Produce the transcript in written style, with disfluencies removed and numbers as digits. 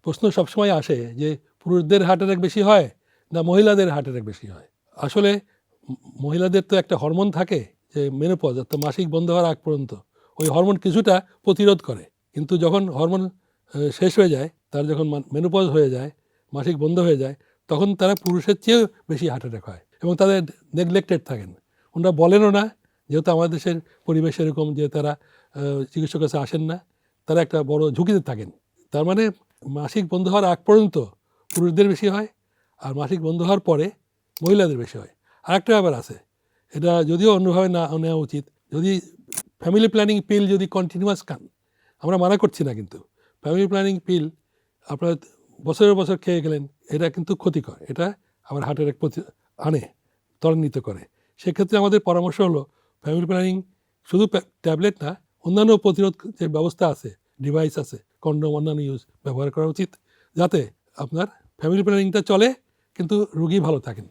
প্রশ্ন সবসময় আসে যে পুরুষদের হার্ট অ্যাটাক বেশি হয় না মহিলাদের হার্ট অ্যাটাক বেশি হয়। আসলে মহিলাদের তো একটা হরমোন থাকে যে মেনোপজ, অর্থাৎ মাসিক বন্ধ হওয়ার আগ পর্যন্ত ওই হরমোন কিছুটা প্রতিরোধ করে, কিন্তু যখন হরমোন শেষ হয়ে যায়, তার যখন মেনোপজ হয়ে যায়, মাসিক বন্ধ হয়ে যায়, তখন তারা পুরুষের চেয়েও বেশি হার্ট অ্যাটাক হয় এবং তাদের নেগলেক্টেড থাকেন। ওনারা বলেনও না, যেহেতু আমাদের দেশের পরিবেশ এরকম যে তারা চিকিৎসকের কাছে আসেন না, তারা একটা বড় ঝুঁকিতে থাকেন। তার মানে মাসিক বন্ধ হওয়ার আগ পর্যন্ত পুরুষদের বেশি হয় আর মাসিক বন্ধ হওয়ার পরে মহিলাদের বেশি হয়। আরেকটা ব্যাপার আছে, এটা যদিও অন্যভাবে না নেওয়া উচিত, যদি ফ্যামিলি প্ল্যানিং পিল যদি কন্টিনিউয়াস খান, আমরা মানা করছি না, কিন্তু ফ্যামিলি প্ল্যানিং পিল আপনার বছরের বছর খেয়ে গেলেন, এটা কিন্তু ক্ষতিকর, এটা আবার হার্ট অ্যাটাক আনে, ত্বরান্বিত করে। সেক্ষেত্রে আমাদের পরামর্শ হলো ফ্যামিলি প্ল্যানিং শুধু ট্যাবলেট না, অন্যান্য প্রতিরোধ যে ব্যবস্থা আছে, ডিভাইস আছে, কন্ডোম অন্যান্য ব্যবহার করা উচিত, যাতে আপনার ফ্যামিলি প্ল্যানিংটা চলে কিন্তু রোগী ভালো থাকেন।